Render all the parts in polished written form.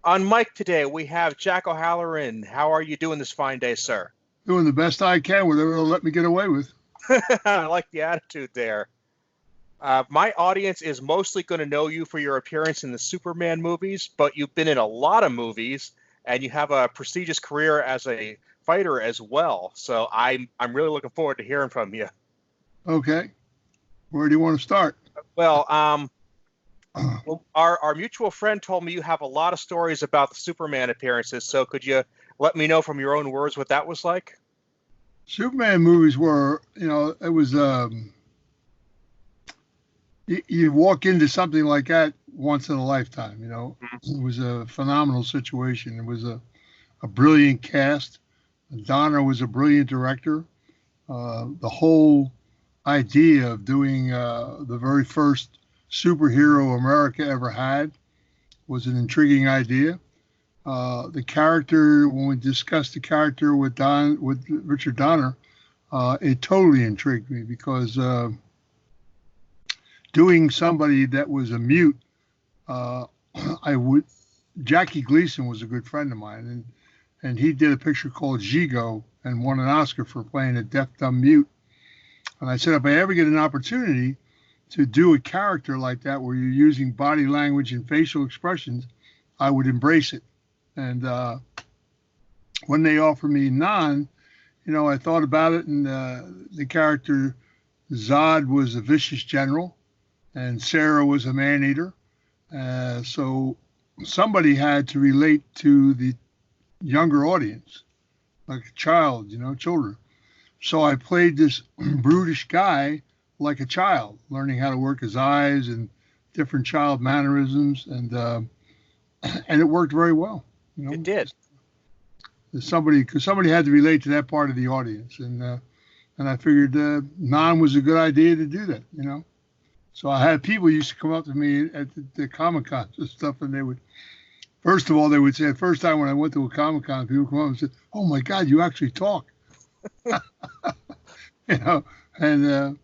On mic today, we have Jack O'Halloran. How are you doing this fine day, sir? Doing the best I can, whatever they'll let me get away with. I like the attitude there. My audience is mostly going to know you for your appearance in the Superman movies, but you've been in a lot of movies, and you have a prestigious career as a fighter as well. So I'm really looking forward to hearing from you. Okay. Where do you want to start? Well, our mutual friend told me you have a lot of stories about the Superman appearances. So could you let me know from your own words what that was like? Superman movies were, it was, you walk into something like that once in a lifetime, It was a phenomenal situation. It was a brilliant cast. Donner was a brilliant director. The whole idea of doing the very first superhero America ever had was an intriguing idea. The character, when we discussed the character with Richard Donner, it totally intrigued me because doing somebody that was a mute, Jackie Gleason was a good friend of mine, and he did a picture called Gigo and won an Oscar for playing a deaf, dumb mute. And I said, if I ever get an opportunity to do a character like that where you're using body language and facial expressions, I would embrace it. And when they offered me Nan, I thought about it, and the character Zod was a vicious general, and Sarah was a man-eater. So somebody had to relate to the younger audience, like a child, children. So I played this brutish guy like a child, learning how to work his eyes and different child mannerisms, and it worked very well. It did. Because somebody had to relate to that part of the audience, and I figured Nan was a good idea to do that. So I had people used to come up to me at the Comic-Cons and stuff, and they would, first of all, they would say, the first time when I went to a Comic-Con, people come up and said, "Oh my God, you actually talk." And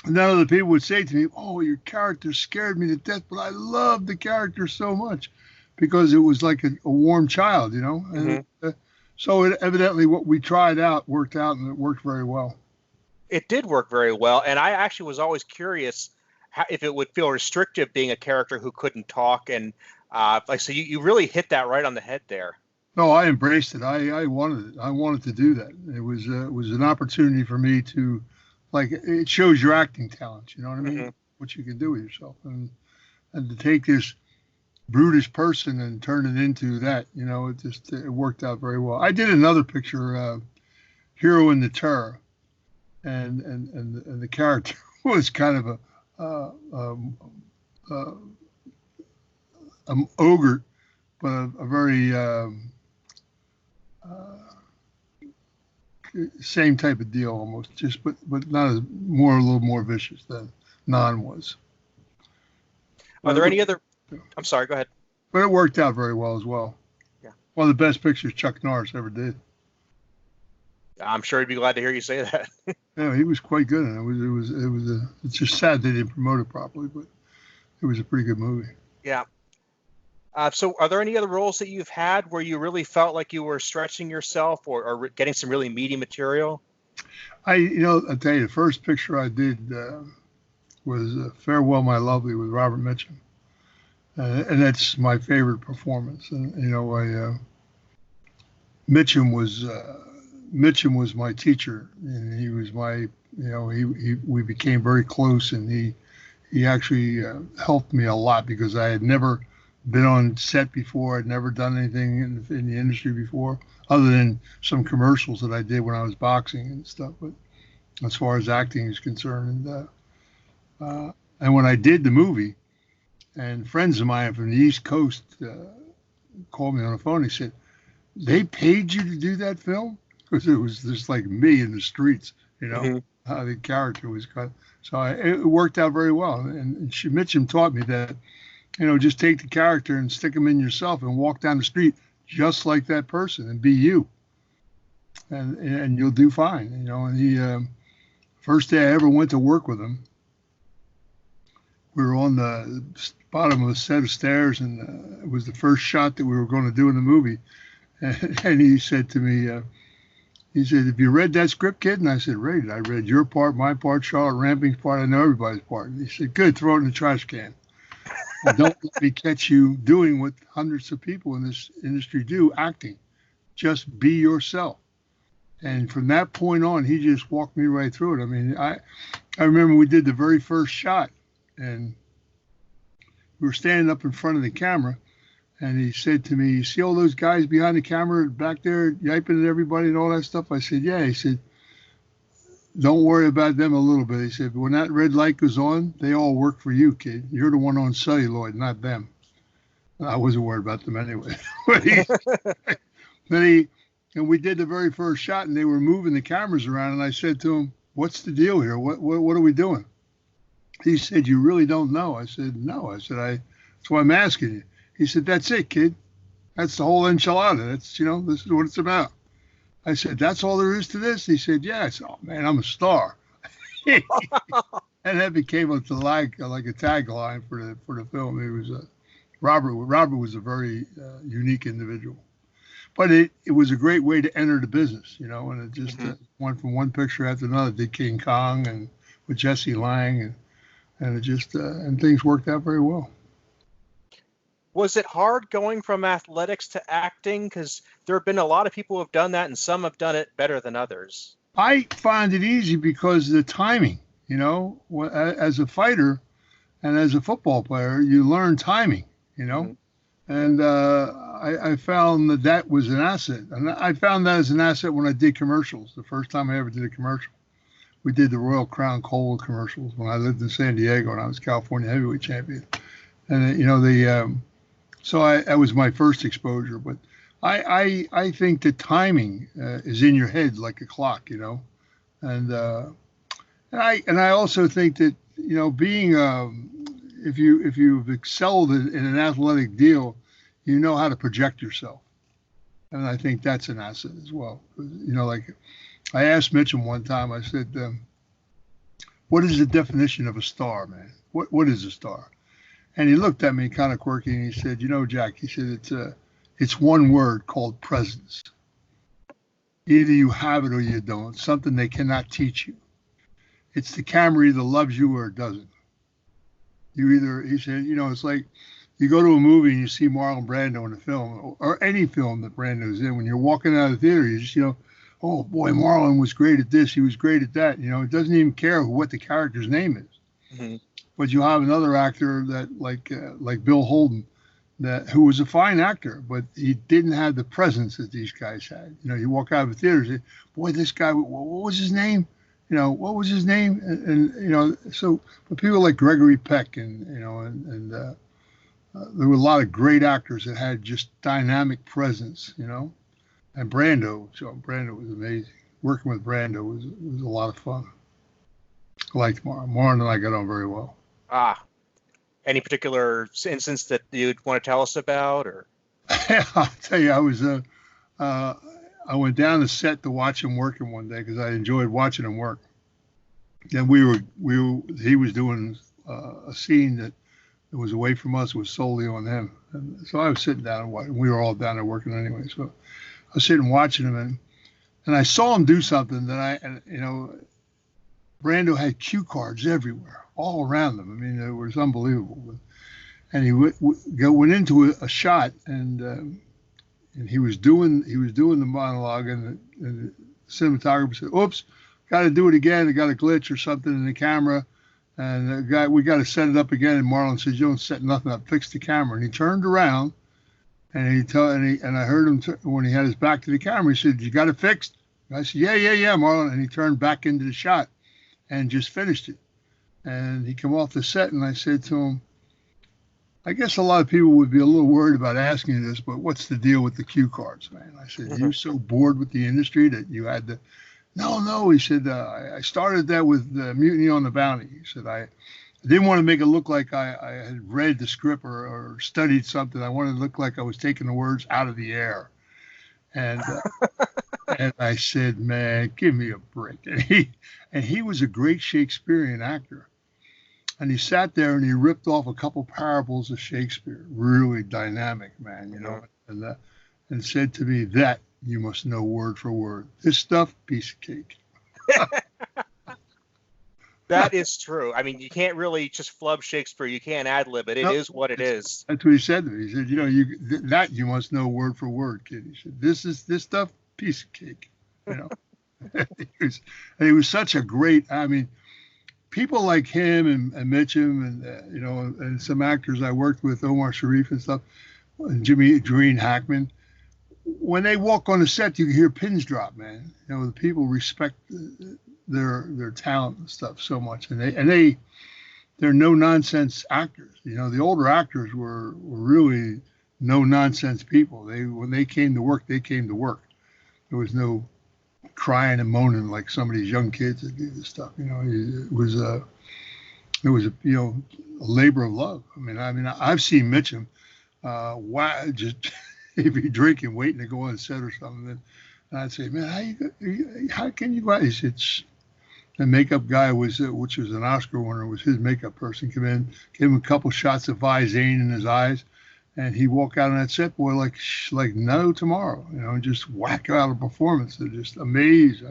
none of the people would say to me, "Oh, your character scared me to death," but I loved the character so much because it was like a warm child, And so evidently what we tried out worked out, and it worked very well. It did work very well, and I actually was always curious if it would feel restrictive being a character who couldn't talk, and so you really hit that right on the head there. No, I embraced it. I wanted it. I wanted to do that. It was an opportunity for me to, it shows your acting talent. You know what I mean? What you can do with yourself, and to take this brutish person and turn it into that. It worked out very well. I did another picture, Hero in the Terror, and the character was kind of an ogre, but a very same type of deal almost, but not a little more vicious than Nan was. Are there any other? I'm sorry, go ahead. But it worked out very well as well. Yeah. One of the best pictures Chuck Norris ever did. I'm sure he'd be glad to hear you say that. Yeah, he was quite good, and it's just sad they didn't promote it properly, but it was a pretty good movie. Yeah. So are there any other roles that you've had where you really felt like you were stretching yourself or getting some really meaty material? I'll tell you, the first picture I did was Farewell, My Lovely with Robert Mitchum. And that's my favorite performance. And, Mitchum was my teacher, and he was my, we became very close, and he actually helped me a lot because I had never been on set before. I'd never done anything in the industry before, other than some commercials that I did when I was boxing and stuff. But as far as acting is concerned, and when I did the movie, and friends of mine from the East Coast called me on the phone. They said, "They paid you to do that film?" Because it was just like me in the streets, how the character was cut. So it worked out very well. And Mitchum taught me that, just take the character and stick him in yourself and walk down the street just like that person and be you. And you'll do fine. And he, first day I ever went to work with him, we were on the bottom of a set of stairs, and it was the first shot that we were going to do in the movie. And he said to me, he said, "Have you read that script, kid?" And I said, "Read it. I read your part, my part, Charlotte Ramping's part. I know everybody's part." And he said, "Good, throw it in the trash can. And don't let me catch you doing what hundreds of people in this industry do, acting. Just be yourself." And from that point on, he just walked me right through it. I mean, I remember we did the very first shot, and we were standing up in front of the camera, and he said to me, "You see all those guys behind the camera back there yiping at everybody and all that stuff?" I said, "Yeah." He said, "Don't worry about them a little bit." He said, "When that red light goes on, they all work for you, kid. You're the one on celluloid, not them." I wasn't worried about them anyway. And we did the very first shot, and they were moving the cameras around, and I said to him, "What's the deal here? What are we doing?" He said, "You really don't know?" I said, "No." I said, "That's why I'm asking you." He said, "That's it, kid. That's the whole enchilada. That's, this is what it's about." I said, "That's all there is to this?" He said, "Yeah." I said, "Oh man, I'm a star." And that became like a tagline for the film. It was Robert was a very unique individual, but it was a great way to enter the business, and it just went from one picture after another. Did King Kong and with Jesse Lang, and it just and things worked out very well. Was it hard going from athletics to acting? Because there have been a lot of people who have done that, and some have done it better than others. I find it easy because of the timing. As a fighter and as a football player, you learn timing. And I found that was an asset. And I found that as an asset when I did commercials. The first time I ever did a commercial, we did the Royal Crown Cola commercials when I lived in San Diego and I was California heavyweight champion. And so that was my first exposure. But I think the timing is in your head like a clock, and I also think that being if you've excelled in an athletic deal, you know how to project yourself, and I think that's an asset as well. Like I asked Mitchum one time, I said, "What is the definition of a star, man? What is a star?" And he looked at me kind of quirky, and he said, "Jack," he said, it's one word called presence. Either you have it or you don't. Something they cannot teach you. It's the camera either loves you or it doesn't. He said, it's like you go to a movie and you see Marlon Brando in a film or any film that Brando's in. When you're walking out of the theater, you just, "Oh boy, Marlon was great at this. He was great at that." It doesn't even care what the character's name is. Mm-hmm. But you have another actor that like Bill Holden, who was a fine actor, but he didn't have the presence that these guys had. You walk out of the theater and say, "Boy, this guy, what was his name? What was his name?" And so but people like Gregory Peck and there were a lot of great actors that had just dynamic presence, and Brando. So Brando was amazing. Working with Brando was a lot of fun. I liked Marlon. Marlon and I got on very well. Any particular instance that you'd want to tell us about, or? I'll tell you, I went down the set to watch him working one day because I enjoyed watching him work. And he was doing a scene that was away from us, was solely on him. And so I was sitting down and watching. We were all down there working anyway. So I was sitting watching him, and I saw him do something that Brando had cue cards everywhere, all around them. I mean, it was unbelievable. And he went into a shot, and he was doing the monologue, and the cinematographer said, "Oops, got to do it again. I got a glitch or something in the camera, and we got to set it up again." And Marlon says, "You don't set nothing up. Fix the camera." And he turned around, and I heard him when he had his back to the camera. He said, "You got it fixed?" And I said, "Yeah, Marlon." And he turned back into the shot and just finished it. And he came off the set, and I said to him, "I guess a lot of people would be a little worried about asking you this, but what's the deal with the cue cards, man?" I said, "You're so bored with the industry that you had to..." No, he said, I started that with Mutiny on the Bounty. He said, I didn't want to make it look like I had read the script or studied something. I wanted to look like I was taking the words out of the air. And and I said, "Man, give me a break." And he was a great Shakespearean actor. And he sat there and he ripped off a couple parables of Shakespeare, really dynamic, man, you know, and said to me, that you must know word for word. This stuff, piece of cake. That is true. I mean, you can't really just flub Shakespeare. You can't ad-lib it. It is what it is. That's what he said to me. He said, you know, that you must know word for word, kid. He said, this stuff, piece of cake, you know. he was such a great, I mean, people like him and Mitchum and, you know, and some actors I worked with, Omar Sharif and stuff, and Jimmy Green, Hackman, when they walk on the set, you can hear pins drop, man. You know, the people respect their talent and stuff so much, and they're no nonsense actors. You know, the older actors were really no nonsense people. When they came to work, they came to work. There was no crying and moaning like some of these young kids that do this stuff. You know, it was a you know, a labor of love. I mean, I've seen Mitchum, just if you're drinking, waiting to go on set or something, and I'd say, man, how can you go out? He said, the makeup guy which was an Oscar winner, was his makeup person, come in, give him a couple shots of Visine in his eyes, and he walk out on that set, boy, like no tomorrow, you know, and just whack out a performance. They're just amazed.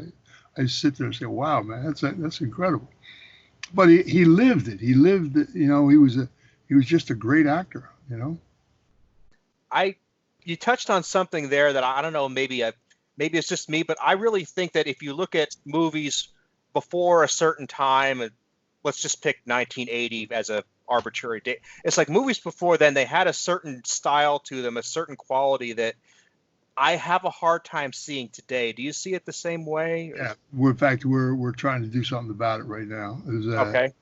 I sit there and say, wow, man, that's incredible. But he lived it. He lived it. You know, he was just a great actor. You know. You touched on something there that I don't know. Maybe it's just me, but I really think that if you look at movies before a certain time, let's just pick 1980 as a arbitrary date. It's like movies before then, they had a certain style to them, a certain quality that I have a hard time seeing today. Do you see it the same way? Yeah. In fact, we're trying to do something about it right now. Okay.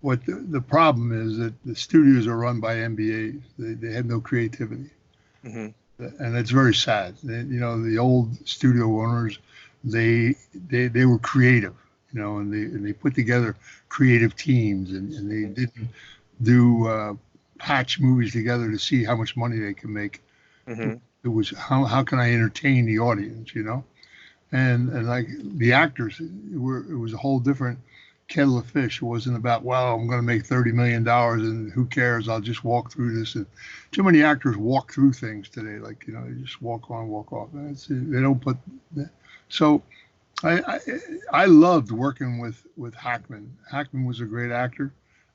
What the problem is that the studios are run by MBAs. They have no creativity. Mm-hmm. And it's very sad. You know, the old studio owners, they were creative, you know, and they put together creative teams, and they didn't do patch movies together to see how much money they can make. Mm-hmm. It was how can I entertain the audience, you know, and like the actors, it was a whole different kettle of fish. It wasn't about, well, I'm going to make $30 million and who cares? I'll just walk through this. And too many actors walk through things today, like, you know, they just walk on, walk off. They don't put that. So I loved working with Hackman. Hackman was a great actor,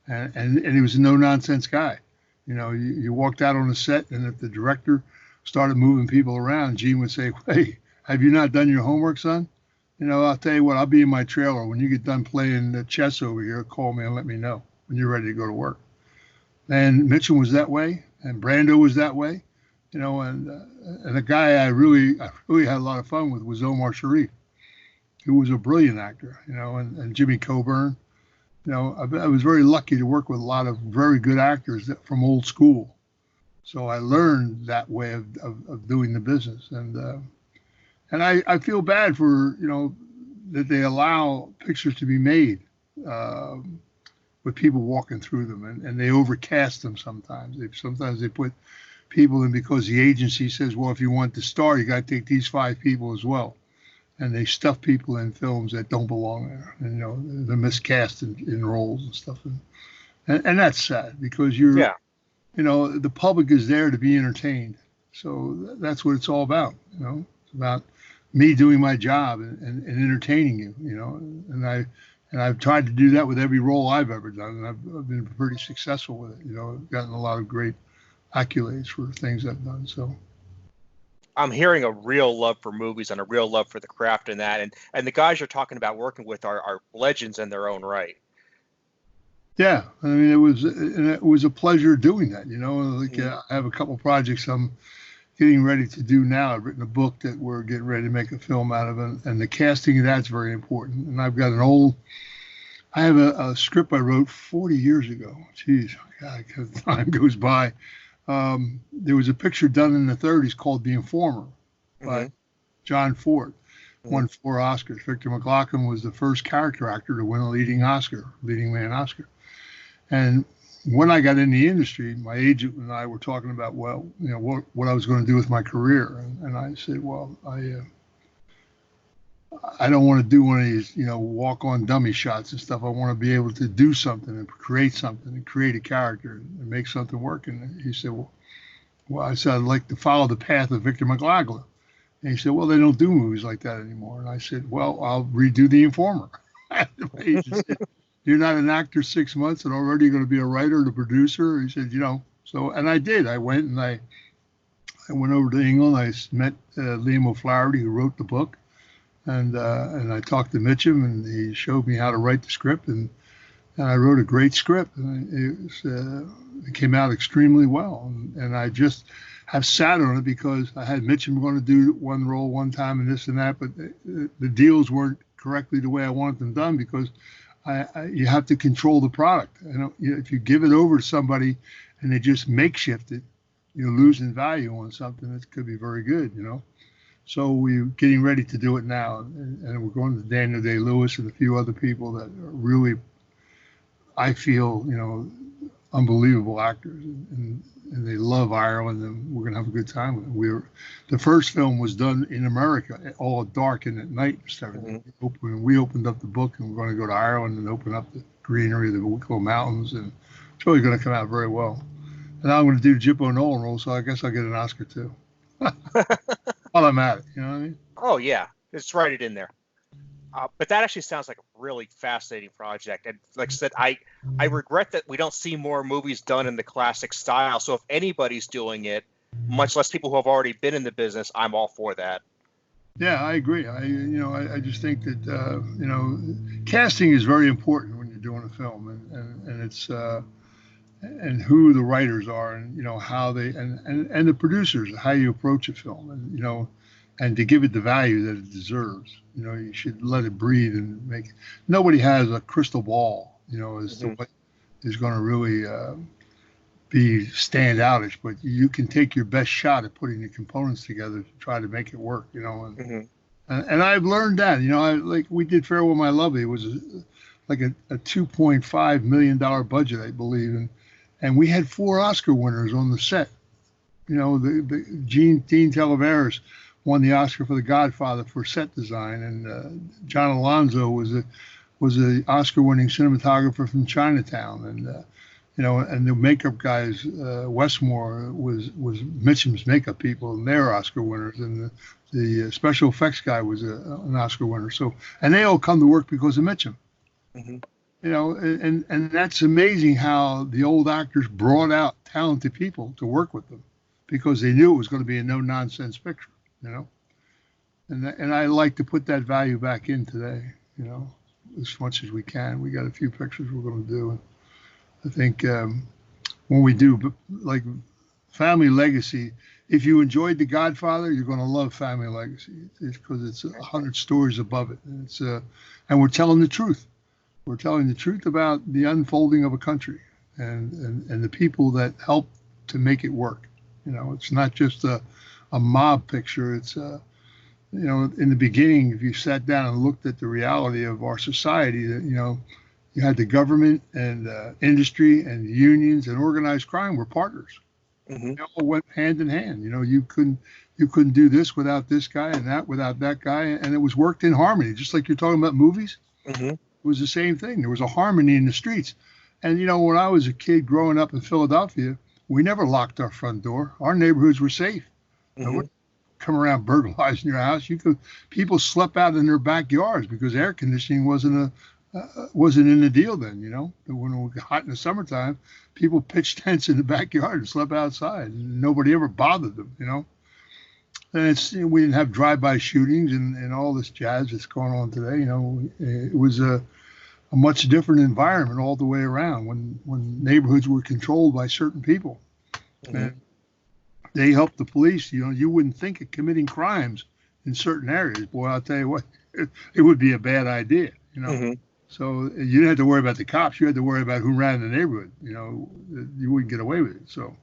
and he was a no nonsense guy. You know, you walked out on the set, and if the director started moving people around, Gene would say, hey, have you not done your homework, son? You know, I'll tell you what, I'll be in my trailer. When you get done playing the chess over here, call me and let me know when you're ready to go to work. And Mitchum was that way, and Brando was that way, you know, and a guy I really had a lot of fun with was Omar Sharif, who was a brilliant actor, you know, and Jimmy Coburn. You know, I was very lucky to work with a lot of very good actors from old school. So I learned that way of doing the business. And I feel bad for, you know, that they allow pictures to be made with people walking through them, and they overcast them sometimes. Sometimes they put people in because the agency says, well, if you want to star, you got to take these 5 people as well. And they stuff people in films that don't belong there. And, you know, they're miscast in roles and stuff. And that's sad because you know, the public is there to be entertained. So that's what it's all about, you know. It's about me doing my job and entertaining you, you know, and I've tried to do that with every role I've ever done, and I've been pretty successful with it. You know, I've gotten a lot of great accolades for things I've done. So I'm hearing a real love for movies and a real love for the craft in that, and the guys you're talking about working with are legends in their own right. Yeah, I mean, it was a pleasure doing that. You know, like I have a couple projects I'm getting ready to do now. I've written a book that we're getting ready to make a film out of, and the casting of that's very important. And I've got I have a script I wrote 40 years ago. Jeez, God, time goes by. There was a picture done in the 30s called The Informer by John Ford. Won 4 Oscars. Victor McLaglen was the first character actor to win a leading man Oscar. And when I got in the industry, my agent and I were talking about, well, you know, what I was going to do with my career. And I said, well, I don't want to do one of these, walk on dummy shots and stuff. I want to be able to do something and create something and create a character and make something work. And he said, well, I said, I'd like to follow the path of Victor McLaglen. And he said, well, they don't do movies like that anymore. And I said, well, I'll redo The Informer. He said, you're not an actor 6 months and already going to be a writer and a producer. He said, so, and I did. I went and I went over to England. I met Liam O'Flaherty, who wrote the book. And I talked to Mitchum, and he showed me how to write the script, and I wrote a great script. And it came out extremely well. And I just have sat on it because I had Mitchum going to do one role one time and this and that, but the deals weren't correctly the way I wanted them done because you have to control the product. If you give it over to somebody and they just makeshift it, you're losing value on something that could be very good, So we're getting ready to do it now, and we're going to Daniel Day-Lewis and a few other people that are really, I feel, unbelievable actors, and they love Ireland, and we're going to have a good time with it. The first film was done in America, all dark and at night and stuff. Mm-hmm. We opened up the book, and we're going to go to Ireland and open up the greenery, the Wicklow Mountains, and it's really going to come out very well. And now I'm going to do Jippo Nolan role, so I guess I'll get an Oscar too. While I'm at it, you know what I mean? Oh, yeah. Just write it in there. But that actually sounds like a really fascinating project. And like I said, I regret that we don't see more movies done in the classic style. So if anybody's doing it, much less people who have already been in the business, I'm all for that. Yeah, I agree. I just think that, casting is very important when you're doing a film, and it's, and who the writers are, and how they and the producers, how you approach a film, and and to give it the value that it deserves. You should let it breathe and make it. Nobody has a crystal ball, as to what is going to really be standoutish, but you can take your best shot at putting the components together to try to make it work. And I've learned that. Like we did Farewell My Lovely. It was like a $2.5 million budget, I believe, and we had 4 Oscar winners on the set. Dean Televeris won the Oscar for The Godfather for set design, and John Alonzo was a Oscar-winning cinematographer from Chinatown, and and the makeup guys, Westmore was Mitchum's makeup people, and they're Oscar winners, and the special effects guy was an Oscar winner. So, and they all come to work because of Mitchum. Mm-hmm. And that's amazing how the old actors brought out talented people to work with them because they knew it was going to be a no-nonsense picture, And I like to put that value back in today, as much as we can. We got a few pictures we're going to do. And I think when we do, like Family Legacy, if you enjoyed The Godfather, you're going to love Family Legacy. It's because it's 100 stories above it. And and we're telling the truth. We're telling the truth about the unfolding of a country and the people that help to make it work. It's not just a mob picture. It's, in the beginning, if you sat down and looked at the reality of our society, that, you had the government and industry and unions and organized crime were partners. Mm-hmm. They all went hand in hand. You couldn't do this without this guy and that without that guy. And it was worked in harmony, just like you're talking about movies. Mm-hmm. It was the same thing. There was a harmony in the streets. And, when I was a kid growing up in Philadelphia, we never locked our front door. Our neighborhoods were safe. Mm-hmm. Come around burglarizing your house. People slept out in their backyards because air conditioning wasn't in the deal then, When it was hot in the summertime, people pitched tents in the backyard and slept outside. And nobody ever bothered them, And we didn't have drive-by shootings and all this jazz that's going on today. It was a much different environment all the way around when neighborhoods were controlled by certain people. Mm-hmm. And they helped the police. You wouldn't think of committing crimes in certain areas. Boy, I'll tell you what, it would be a bad idea, Mm-hmm. So you didn't have to worry about the cops. You had to worry about who ran the neighborhood. You wouldn't get away with it. So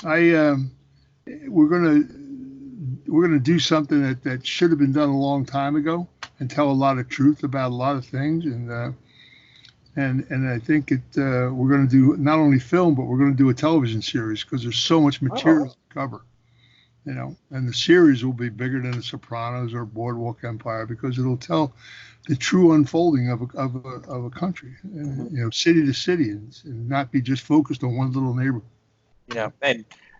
we're gonna do something that should have been done a long time ago and tell a lot of truth about a lot of things. And I think we're going to do not only film, but we're going to do a television series because there's so much material to cover. you know, and the series will be bigger than the Sopranos or Boardwalk Empire because it'll tell the true unfolding of a country, and, you know, city to city, and not be just focused on one little neighborhood. Yeah,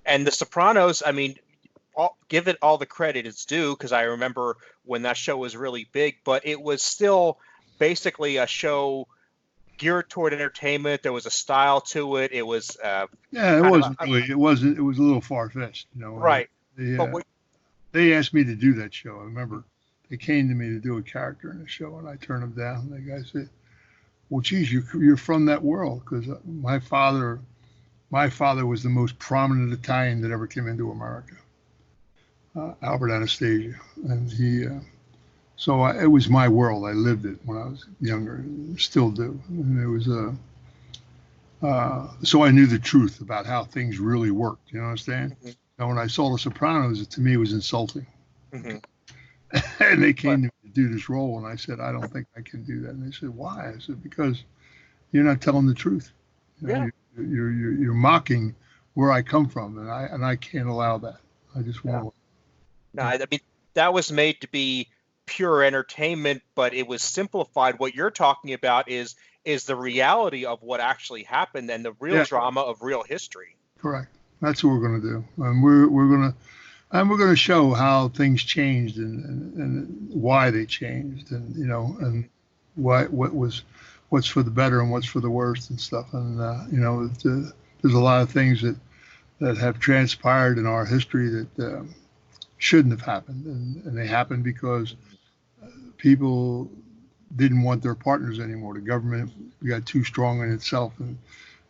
and the Sopranos, I mean, give it all the credit it's due, because I remember when that show was really big, but it was still basically a show geared toward entertainment. There was a style to it. It was yeah, it wasn't really. It wasn't. It was a little far fetched, you know. Right. They asked me to do that show. I remember they came to me to do a character in the show, and I turned them down. And the guy said, "Well, geez, you're from that world," because my father was the most prominent Italian that ever came into America, Albert Anastasia, and so it was my world. I lived it when I was younger, and still do. And it was so I knew the truth about how things really worked. You understand? Mm-hmm. And when I saw The Sopranos, to me, it was insulting. Mm-hmm. And they came to me to do this role, and I said, I don't think I can do that. And they said, why? I said, because you're not telling the truth. You know, you're mocking where I come from, and I can't allow that. I just won't. No, I mean, that was made to be pure entertainment, but it was simplified. What you're talking about is the reality of what actually happened and the real drama of real history. Correct. That's what we're going to do, and we're going to show how things changed and why they changed, and you know, and what's for the better and what's for the worst and stuff. And you know, there's a lot of things that have transpired in our history that shouldn't have happened, and they happened because people didn't want their partners anymore. The government got too strong in itself, and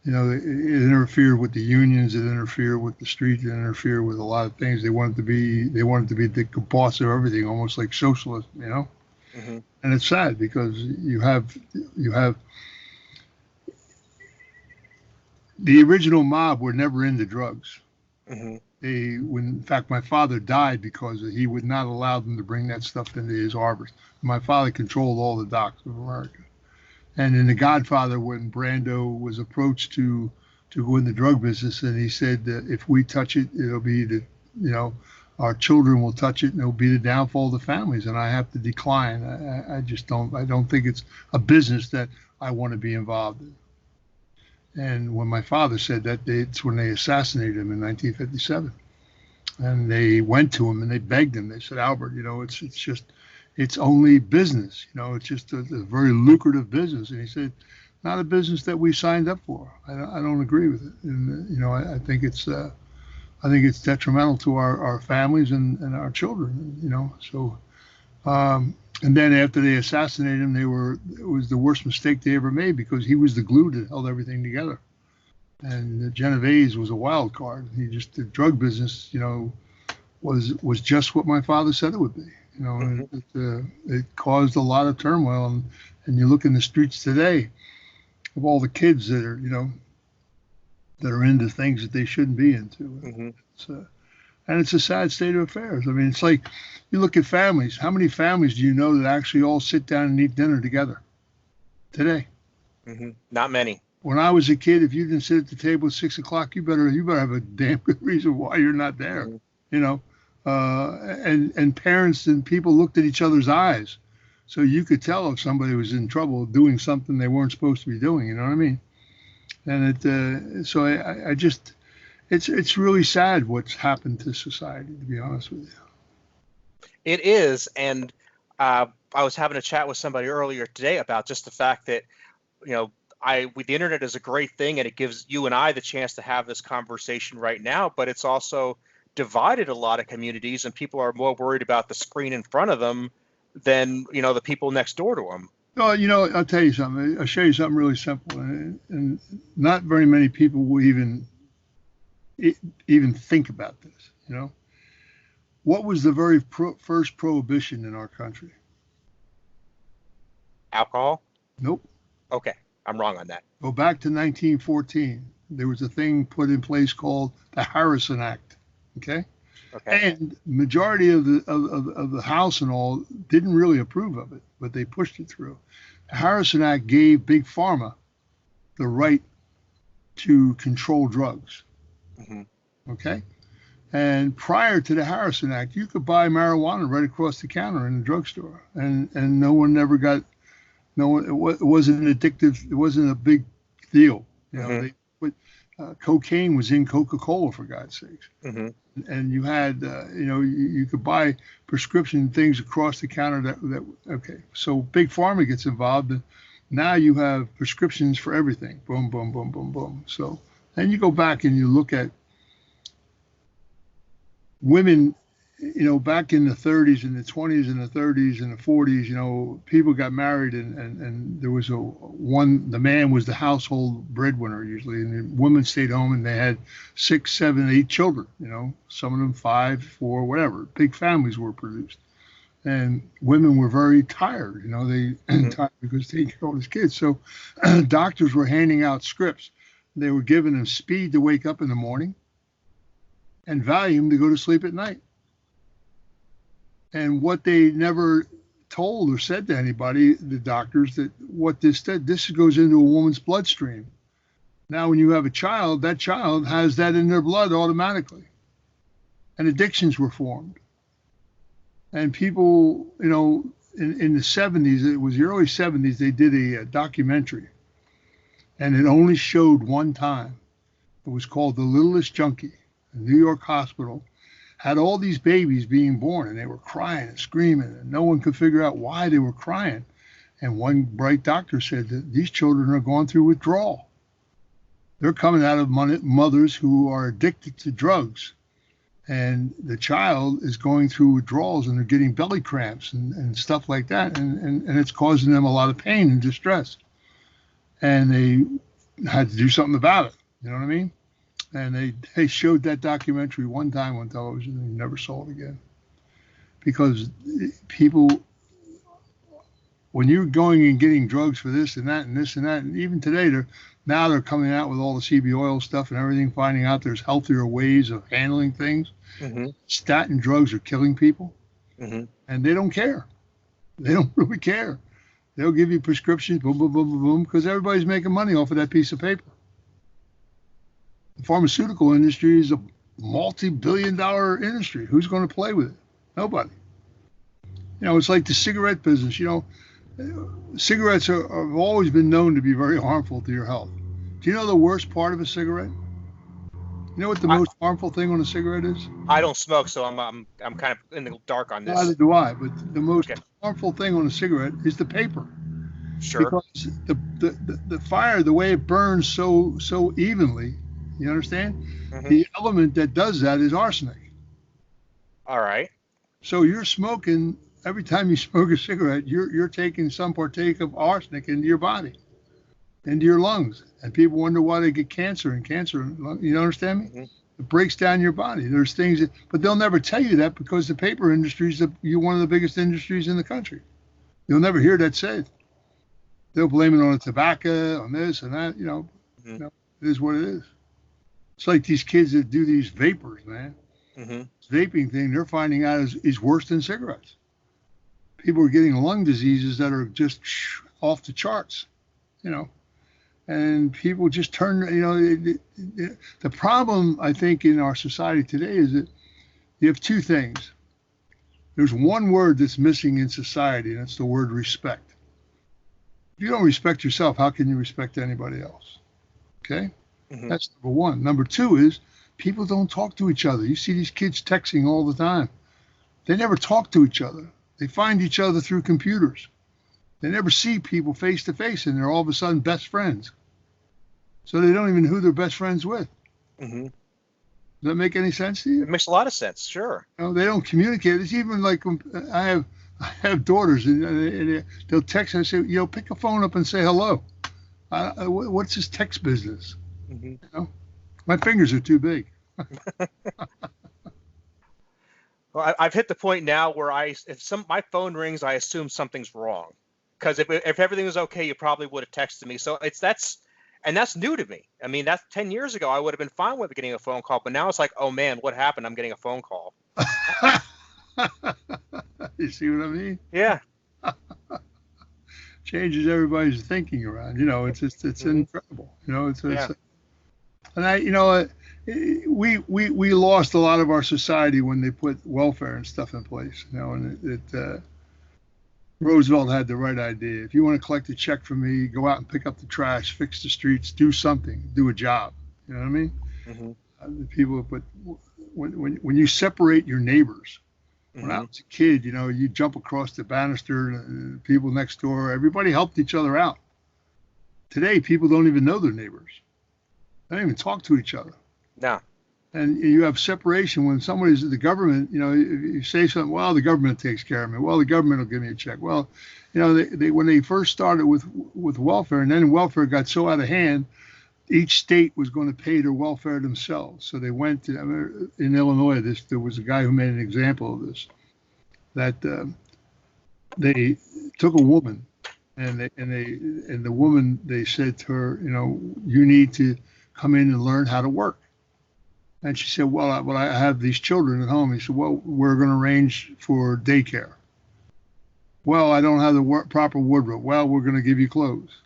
you know, it interfered with the unions, it interfered with the street, it interfered with a lot of things. They wanted to be the boss of everything, almost like socialism, you know. Mm-hmm. And it's sad because you have the original mob were never into drugs. Mm-hmm. In fact, my father died because he would not allow them to bring that stuff into his harbors. My father controlled all the docks of America. And in The Godfather, when Brando was approached to go in the drug business, and he said that if we touch it, it'll be our children will touch it, and it'll be the downfall of the families. And I have to decline. I don't think it's a business that I want to be involved in. And when my father said that, it's when they assassinated him in 1957. And they went to him and they begged him. They said, Albert, you know, it's only business. You know, it's just a very lucrative business. And he said, not a business that we signed up for. I don't agree with it. And, you know, I think it's detrimental to our families and our children, you know. So, and then after they assassinated him, it was the worst mistake they ever made because he was the glue that held everything together. And Genovese was a wild card. The drug business, you know, was just what my father said it would be. You know, mm-hmm. It caused a lot of turmoil. And you look in the streets today of all the kids that are, you know, that are into things that they shouldn't be into. Mm-hmm. And it's a sad state of affairs. I mean, it's like you look at families. How many families do you know that actually all sit down and eat dinner together today? Mm-hmm. Not many. When I was a kid, if you didn't sit at the table at 6 o'clock, you better have a damn good reason why you're not there. Mm-hmm. You know, and parents and people looked at each other's eyes, so you could tell if somebody was in trouble doing something they weren't supposed to be doing. You know what I mean? And so I just. It's really sad what's happened to society, to be honest with you. It is, and I was having a chat with somebody earlier today about just the fact that, you know, the internet is a great thing, and it gives you and I the chance to have this conversation right now, but it's also divided a lot of communities, and people are more worried about the screen in front of them than, you know, the people next door to them. Oh, you know, I'll tell you something. I'll show you something really simple, and not very many people will even think about this, you know. What was the very first prohibition in our country? Alcohol? Nope. Okay, I'm wrong on that. Go back to 1914. There was a thing put in place called the Harrison Act. Okay. And majority of the House and all didn't really approve of it, but they pushed it through. The Harrison Act gave Big Pharma the right to control drugs. Mm-hmm. Okay. And prior to the Harrison Act, you could buy marijuana right across the counter in the drugstore, and no one ever got, no one, it wasn't addictive. It wasn't a big deal. You know, they put cocaine was in Coca-Cola, for God's sakes. And you had, you know, you could buy prescription things across the counter that okay. So Big Pharma gets involved, and now you have prescriptions for everything. Boom, boom, boom, boom, boom. So then you go back and you look at women, you know, back in the 30s and the 20s and the 30s and the 40s, you know, people got married and there was the man was the household breadwinner usually, and the women stayed home and they had 6, 7, 8 children, you know, some of them 5, 4, whatever. Big families were produced. And women were very tired, you know, tired because they taking all these kids. So doctors were handing out scripts. They were giving them speed to wake up in the morning and Valium to go to sleep at night. And what they never told or said to anybody, the doctors, that what this did, this goes into a woman's bloodstream. Now, when you have a child, that child has that in their blood automatically. And addictions were formed. And people, you know, in the 70s, it was the early 70s, they did a documentary. And it only showed one time. It was called The Littlest Junkie. A New York hospital had all these babies being born, and they were crying and screaming, and no one could figure out why they were crying. And one bright doctor said that these children are going through withdrawal. They're coming out of mothers who are addicted to drugs, and the child is going through withdrawals, and they're getting belly cramps and stuff like that, and it's causing them a lot of pain and distress. And they had to do something about it. You know what I mean? And they showed that documentary one time on television and never saw it again. Because people, when you're going and getting drugs for this and that and this and that, and even today, they're coming out with all the CB oil stuff and everything, finding out there's healthier ways of handling things. Statin drugs are killing people, and they don't care. They don't really care. They'll give you prescriptions, boom, boom, boom, boom, boom, because everybody's making money off of that piece of paper. The pharmaceutical industry is a multi-billion-dollar industry. Who's going to play with it? Nobody. You know, it's like the cigarette business. You know, cigarettes have always been known to be very harmful to your health. Do you know the worst part of a cigarette? You know what the most harmful thing on a cigarette is? I don't smoke, so I'm kind of in the dark on this. Neither do I. But the most harmful thing on a cigarette is the paper. Sure. Because the fire, the way it burns so evenly. You understand? The element that does that is arsenic. All right. So you're smoking, every time you smoke a cigarette, you're taking some partake of arsenic into your body, into your lungs. And people wonder why they get cancer and cancer. You understand me? It breaks down your body. There's things but they'll never tell you that because the paper industry is one of the biggest industries in the country. You'll never hear that said. They'll blame it on the tobacco, on this and that, you know, it is what it is. It's like these kids that do these vapors, man. This vaping thing, they're finding out is worse than cigarettes. People are getting lung diseases that are just off the charts, you know. And people just turn, you know, the problem, I think, in our society today is that you have two things. There's one word that's missing in society, and it's the word respect. If you don't respect yourself, how can you respect anybody else? Okay? That's number one. Number two is people don't talk to each other. You see these kids texting all the time. They never talk to each other. They find each other through computers. They never see people face to face, and they're all of a sudden best friends. So they don't even know who they're best friends with. Does that make any sense to you? It makes a lot of sense, sure. You know, they don't communicate. It's even like I have daughters, and they'll text and say, you know, pick a phone up and say hello. What's this text business? You know, my fingers are too big. Well, I've hit the point now where if my phone rings, I assume something's wrong. Because if everything was okay, you probably would have texted me. So that's new to me. I mean, that's 10 years ago. I would have been fine with getting a phone call, but now it's like, oh man, what happened? I'm getting a phone call. You see what I mean? Yeah. Changes everybody's thinking around. You know, it's incredible. You know, And we lost a lot of our society when they put welfare and stuff in place. And Roosevelt had the right idea. If you want to collect a check from me, go out and pick up the trash, fix the streets, do something, do a job. You know what I mean? Mm-hmm. But when you separate your neighbors, when I was a kid, you jump across the banister, and people next door, everybody helped each other out. Today, people don't even know their neighbors. They don't even talk to each other. No. And you have separation when somebody's at the government, if you say something, well, the government takes care of me. Well, the government will give me a check. Well, they when they first started with welfare, and then welfare got so out of hand, each state was going to pay their welfare themselves. So they went to, in Illinois, there was a guy who made an example of this, that they took a woman, and the woman, they said to her, you need to come in and learn how to work. And she said, well, I have these children at home. He said, well, we're going to arrange for daycare. Well, I don't have the proper wardrobe. Well, we're going to give you clothes.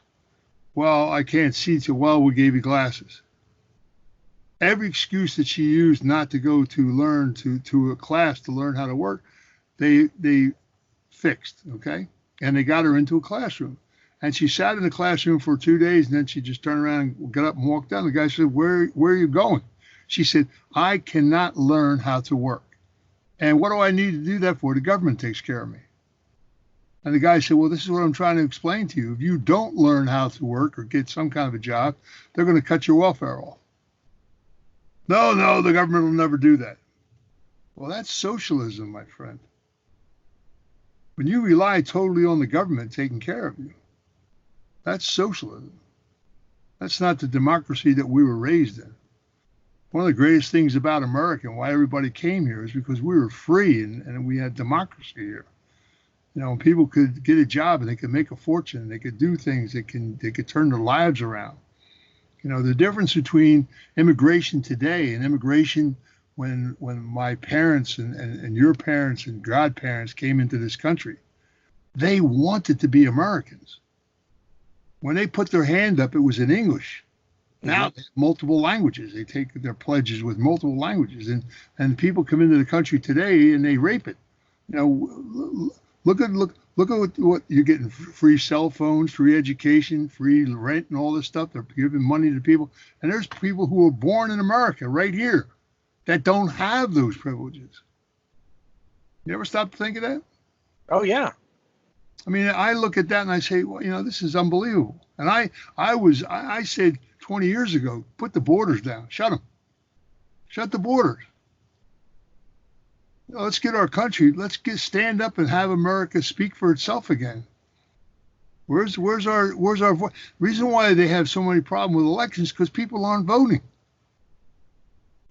Well, I can't see to. Well, we gave you glasses. Every excuse that she used not to go to a class to learn how to work, they fixed, okay? And they got her into a classroom. And she sat in the classroom for 2 days, and then she just turned around and got up and walked out. The guy said, where are you going? She said, I cannot learn how to work. And what do I need to do that for? The government takes care of me. And the guy said, well, this is what I'm trying to explain to you. If you don't learn how to work or get some kind of a job, they're going to cut your welfare off. No, the government will never do that. Well, that's socialism, my friend. When you rely totally on the government taking care of you, that's socialism. That's not the democracy that we were raised in. One of the greatest things about America and why everybody came here is because we were free and we had democracy here. People could get a job and they could make a fortune. They could do things. They could turn their lives around. The difference between immigration today and immigration when my parents and your parents and godparents came into this country, they wanted to be Americans. When they put their hand up, it was in English. Now they have multiple languages. They take their pledges with multiple languages, and people come into the country today and they rape it. Look at what you're getting: free cell phones, free education, free rent, and all this stuff. They're giving money to people, and there's people who were born in America right here that don't have those privileges. You ever stop to think of that? Oh yeah. I mean, I look at that and I say, well, this is unbelievable. And I said 20 years ago, put the borders down, shut them, shut the borders. Let's get our country. Let's stand up and have America speak for itself again. Where's our voice? Reason why they have so many problems with elections because people aren't voting.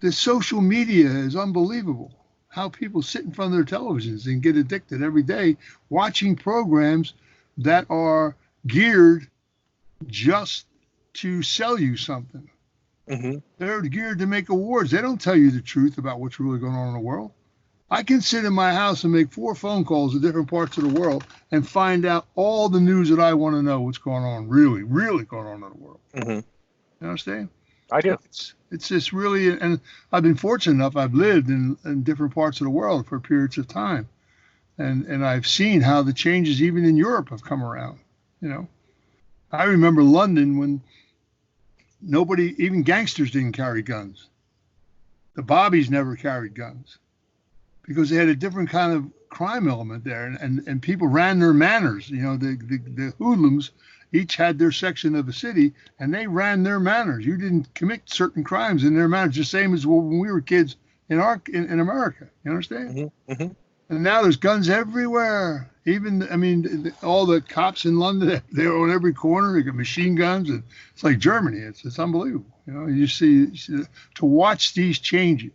The social media is unbelievable. How people sit in front of their televisions and get addicted every day watching programs that are geared just to sell you something. Mm-hmm. They're geared to make awards. They don't tell you the truth about what's really going on in the world. I can sit in my house and make 4 phone calls to different parts of the world and find out all the news that I want to know what's going on, really, really going on in the world. Mm-hmm. You understand? I do. It's just really, and I've been fortunate enough, I've lived in different parts of the world for periods of time. And I've seen how the changes even in Europe have come around. I remember London when nobody, even gangsters didn't carry guns. The bobbies never carried guns because they had a different kind of crime element there. And people ran their manners. The hoodlums each had their section of the city and they ran their manners. You didn't commit certain crimes in their manners, the same as when we were kids in America. You understand? Mm-hmm. Mm-hmm. And now there's guns everywhere. Even, all the cops in London, they're on every corner. They got machine guns, and it's like Germany. It's unbelievable. You see, to watch these changes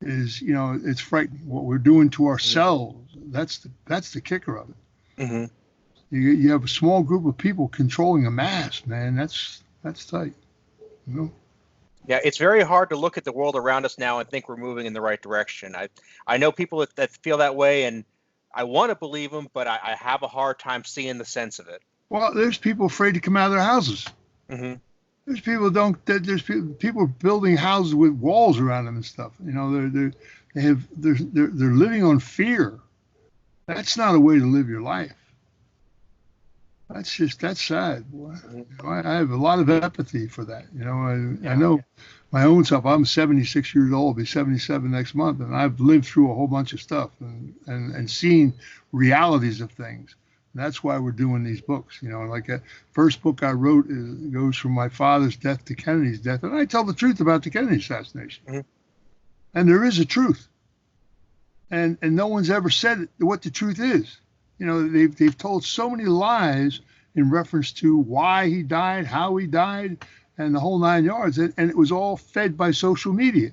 is, it's frightening. What we're doing to ourselves. That's the kicker of it. Mm-hmm. You have a small group of people controlling a mass, man. That's tight. Yeah, it's very hard to look at the world around us now and think we're moving in the right direction. I know people that feel that way, and I want to believe them, but I have a hard time seeing the sense of it. Well, there's people afraid to come out of their houses. Mm-hmm. There's people don't. There's people building houses with walls around them and stuff. You know, they're living on fear. That's not a way to live your life. That's sad, boy. You know, I have a lot of empathy for that. You know, I know my own self. I'm 76 years old. I'll be 77 next month, and I've lived through a whole bunch of stuff and seen realities of things. And that's why we're doing these books. You know, like the first book I wrote goes from my father's death to Kennedy's death, and I tell the truth about the Kennedy assassination. Mm-hmm. And there is a truth, and no one's ever said what the truth is. You know, they've told so many lies in reference to why he died, how he died, and the whole 9 yards, and it was all fed by social media.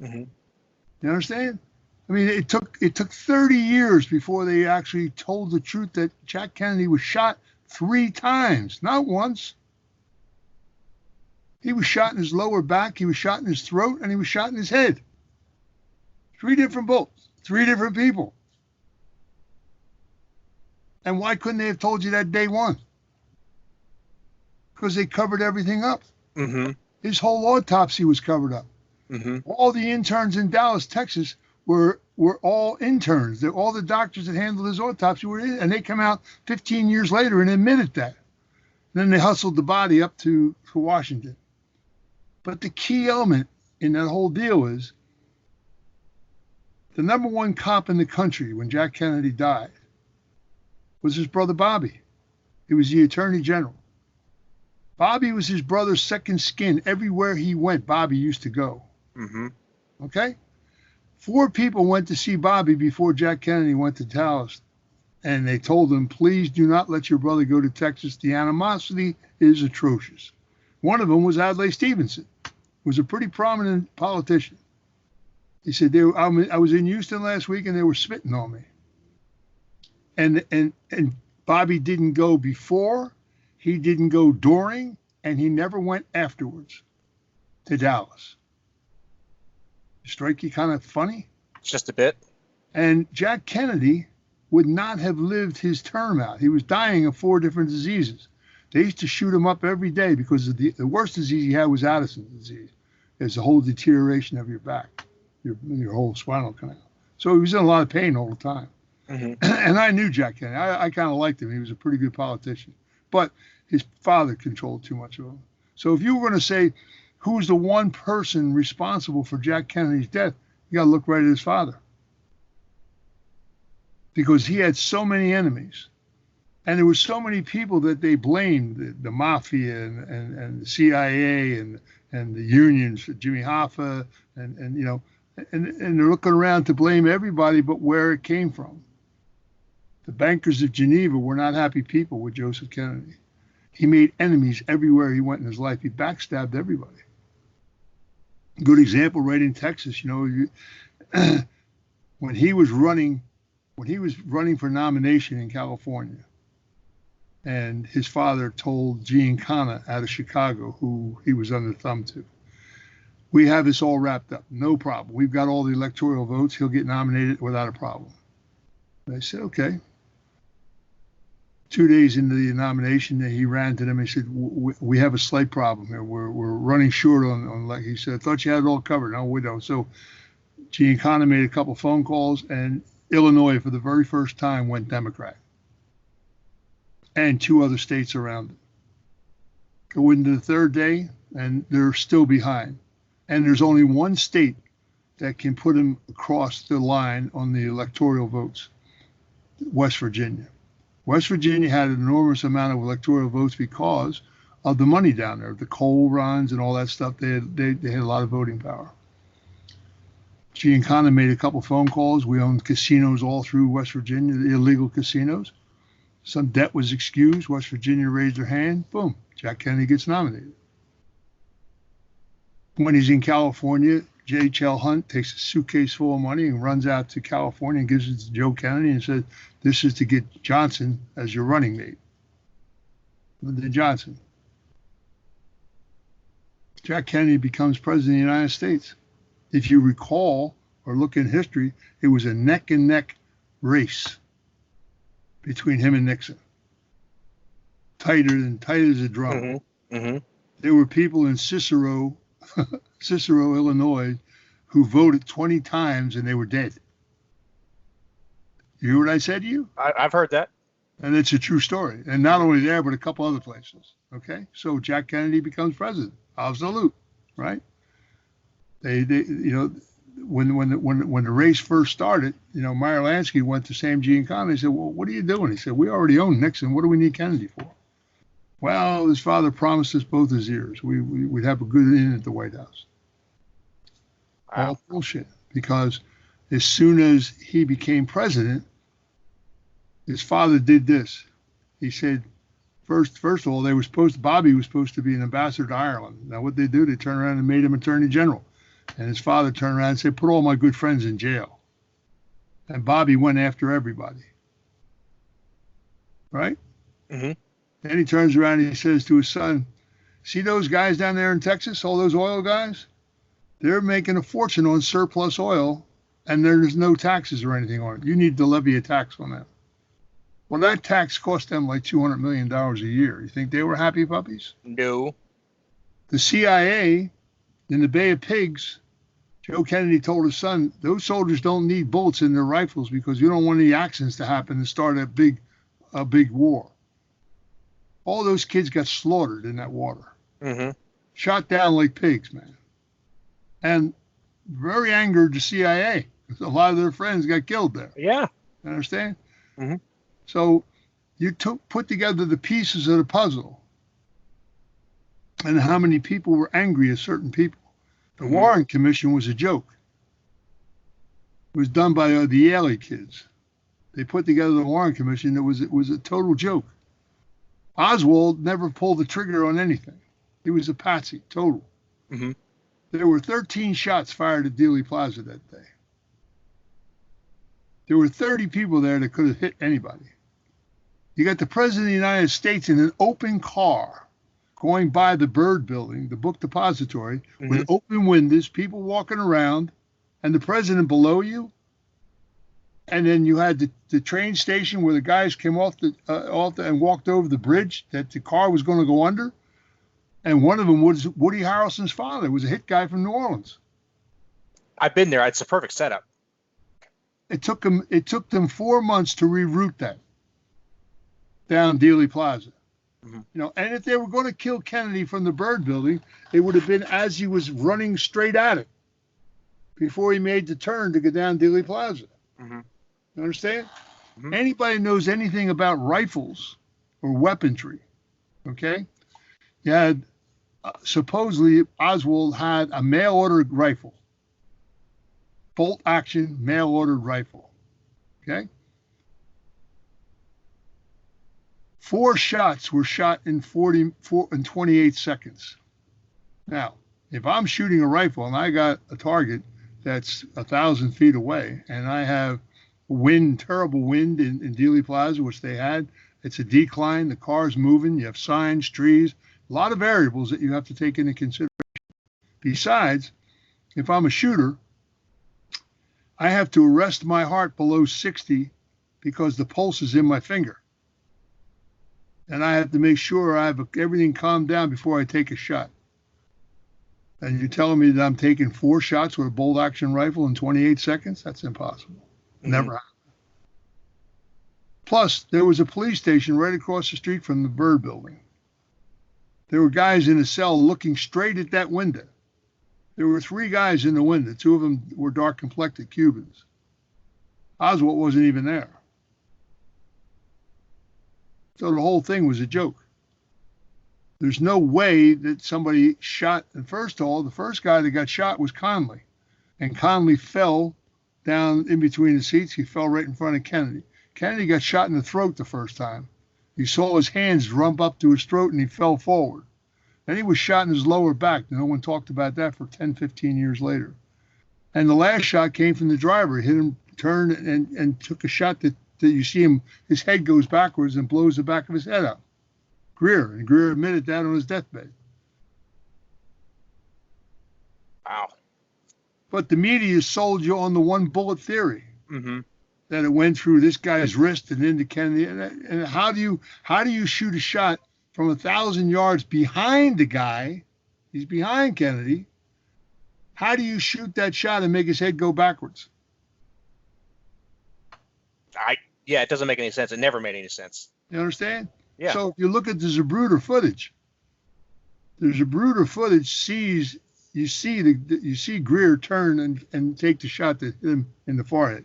Mm-hmm. You understand? I mean, it took 30 years before they actually told the truth that Jack Kennedy was shot 3 times, not once. He was shot in his lower back, he was shot in his throat, and he was shot in his head. 3 different bullets, 3 different people. And why couldn't they have told you that day one? Because they covered everything up. Mm-hmm. His whole autopsy was covered up. Mm-hmm. All the interns in Dallas, Texas, were all interns. All the doctors that handled his autopsy were in, and they come out 15 years later and admitted that. And then they hustled the body up to Washington. But the key element in that whole deal is the number 1 cop in the country when Jack Kennedy died was his brother Bobby. He was the Attorney General. Bobby was his brother's second skin. Everywhere he went, Bobby used to go. Mm-hmm. Okay? 4 people went to see Bobby before Jack Kennedy went to Dallas. And they told him, please do not let your brother go to Texas. The animosity is atrocious. One of them was Adlai Stevenson, who was a pretty prominent politician. He said, I was in Houston last week and they were spitting on me. And Bobby didn't go before, he didn't go during, and he never went afterwards to Dallas. Strike you kind of funny? Just a bit. And Jack Kennedy would not have lived his term out. He was dying of 4 different diseases. They used to shoot him up every day because the worst disease he had was Addison's disease. It's the whole deterioration of your back, your whole spinal canal. So he was in a lot of pain all the time. Mm-hmm. And I knew Jack Kennedy. I kind of liked him. He was a pretty good politician. But his father controlled too much of him. So if you were going to say who's the one person responsible for Jack Kennedy's death, you got to look right at his father. Because he had so many enemies. And there were so many people that they blamed, the mafia and the CIA and the unions, Jimmy Hoffa, and you know, and they're looking around to blame everybody but where it came from. The bankers of Geneva were not happy people with Joseph Kennedy. He made enemies everywhere he went in his life. He backstabbed everybody. Good example right in Texas, you know, when he was running for nomination in California, and his father told Giancana out of Chicago, who he was under thumb to, we have this all wrapped up, no problem. We've got all the electoral votes. He'll get nominated without a problem. And I said, okay. 2 days into the nomination, he ran to them and said, we have a slight problem here. We're running short on like he said, I thought you had it all covered. No, we don't. So Giancana made a couple phone calls, and Illinois, for the very first time, went Democrat. And 2 other states around it. Go into the 3rd day, and they're still behind. And there's only 1 state that can put him across the line on the electoral votes, West Virginia. West Virginia had an enormous amount of electoral votes because of the money down there, the coal runs and all that stuff. They had a lot of voting power. Giancana made a couple phone calls. We owned casinos all through West Virginia, the illegal casinos. Some debt was excused. West Virginia raised their hand. Boom. Jack Kennedy gets nominated. When he's in California, J.H.L. Hunt takes a suitcase full of money and runs out to California and gives it to Joe Kennedy and says, this is to get Johnson as your running mate. Lyndon Johnson. Jack Kennedy becomes president of the United States. If you recall or look in history, it was a neck and neck race between him and Nixon. Tight as a drum. Mm-hmm. Mm-hmm. There were people in Cicero, Illinois, who voted 20 times and they were dead. You hear what I said to you? I've heard that. And it's a true story. And not only there, but a couple other places. Okay? So Jack Kennedy becomes president. Absolute, right? They when the race first started, Meyer Lansky went to Sam Giancana. He said, well, what are you doing? He said, we already own Nixon. What do we need Kennedy for? Well, his father promised us both his ears. We'd have a good in at the White House. Wow. All bullshit. Because as soon as he became president, his father did this. He said, first of all, Bobby was supposed to be an ambassador to Ireland. Now what they do, they turned around and made him attorney general. And his father turned around and said, put all my good friends in jail. And Bobby went after everybody. Right? Mm-hmm. Then he turns around and he says to his son, see those guys down there in Texas, all those oil guys? They're making a fortune on surplus oil, and there's no taxes or anything on it. You need to levy a tax on that. Well, that tax cost them like $200 million a year. You think they were happy puppies? No. The CIA in the Bay of Pigs, Joe Kennedy told his son, those soldiers don't need bullets in their rifles because you don't want any accidents to happen and start a big war. All those kids got slaughtered in that water. Mm-hmm. Shot down like pigs, man. And very angered the CIA. A lot of their friends got killed there. Yeah. You understand? Mm-hmm. So you put together the pieces of the puzzle and how many people were angry at certain people. The Warren Commission was a joke. It was done by the Yale kids. They put together the Warren Commission. It was a total joke. Oswald never pulled the trigger on anything. He was a patsy, total. Mm-hmm. There were 13 shots fired at Dealey Plaza that day. There were 30 people there that could have hit anybody. You got the President of the United States in an open car going by the Byrd Building, the book depository, with open windows, people walking around, and the President below you. And then you had the train station where the guys came off and walked over the bridge that the car was going to go under. And one of them was Woody Harrelson's father. It was a hit guy from New Orleans. I've been there. It's a perfect setup. It took them 4 months to reroute that down Dealey Plaza. Mm-hmm. And if they were going to kill Kennedy from the Byrd Building, it would have been as he was running straight at it before he made the turn to go down Dealey Plaza. Mm-hmm. You understand? Mm-hmm. Anybody knows anything about rifles or weaponry, okay? You had, supposedly, Oswald had a mail-ordered rifle, bolt-action mail-ordered rifle, okay? 4 shots were shot in 28 seconds. Now, if I'm shooting a rifle and I got a target that's 1,000 feet away and I have terrible wind in Dealey Plaza, which they had, it's a decline, the car's moving, you have signs, trees, a lot of variables that you have to take into consideration. Besides, if I'm a shooter, I have to arrest my heart below 60 because the pulse is in my finger. And I have to make sure I have everything calmed down before I take a shot. And you're telling me that I'm taking 4 shots with a bolt-action rifle in 28 seconds? That's impossible. Never happened. Plus, there was a police station right across the street from the Byrd Building. There were guys in a cell looking straight at that window. There were 3 guys in the window. 2 of them were dark-complected Cubans. Oswald wasn't even there. So the whole thing was a joke. There's no way that somebody shot. And first of all, the first guy that got shot was Conley. And Conley fell down in between the seats. He fell right in front of Kennedy. Kennedy got shot in the throat the first time. You saw his hands rump up to his throat and he fell forward. Then he was shot in his lower back. No one talked about that for 10, 15 years later. And the last shot came from the driver. He hit him, turned, and took a shot that you see him, his head goes backwards and blows the back of his head out. Greer admitted that on his deathbed. Wow. But the media sold you on the one bullet theory. Mm-hmm. That it went through this guy's wrist and into Kennedy. And how do you shoot a shot from 1,000 yards behind the guy. He's behind Kennedy. How do you shoot that shot and make his head go backwards? Yeah, it doesn't make any sense. It never made any sense. You understand? Yeah. So if you look at the Zapruder footage, you see Greer turn and take the shot that hit him in the forehead.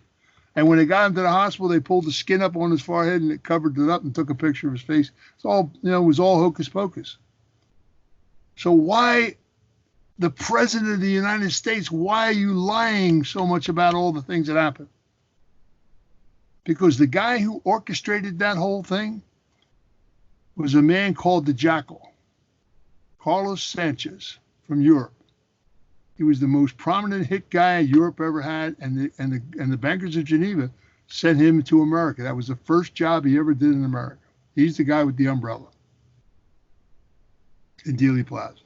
And when they got him to the hospital, they pulled the skin up on his forehead and it covered it up and took a picture of his face. It's all, it was all hocus pocus. So why, the President of the United States, why are you lying so much about all the things that happened? Because the guy who orchestrated that whole thing was a man called the Jackal, Carlos Sanchez from Europe. He was the most prominent hit guy Europe ever had, and the bankers of Geneva sent him to America. That was the first job he ever did in America. He's the guy with the umbrella in Dealey Plaza.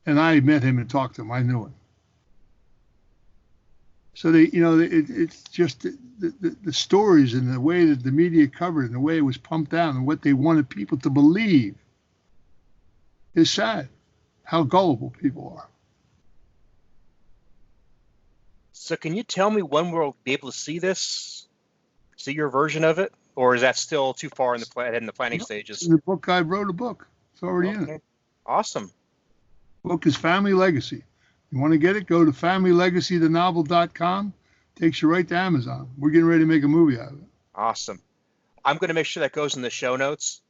And I met him and talked to him. I knew him. So it's just the stories and the way that the media covered it and the way it was pumped out and what they wanted people to believe is sad. How gullible people are. So can you tell me when we'll be able to see this? See your version of it? Or is that still too far in the planning stages? In the book, I wrote a book. It's already in it. Awesome. Book is Family Legacy. You want to get it? Go to familylegacythenovel.com. Takes you right to Amazon. We're getting ready to make a movie out of it. Awesome. I'm going to make sure that goes in the show notes.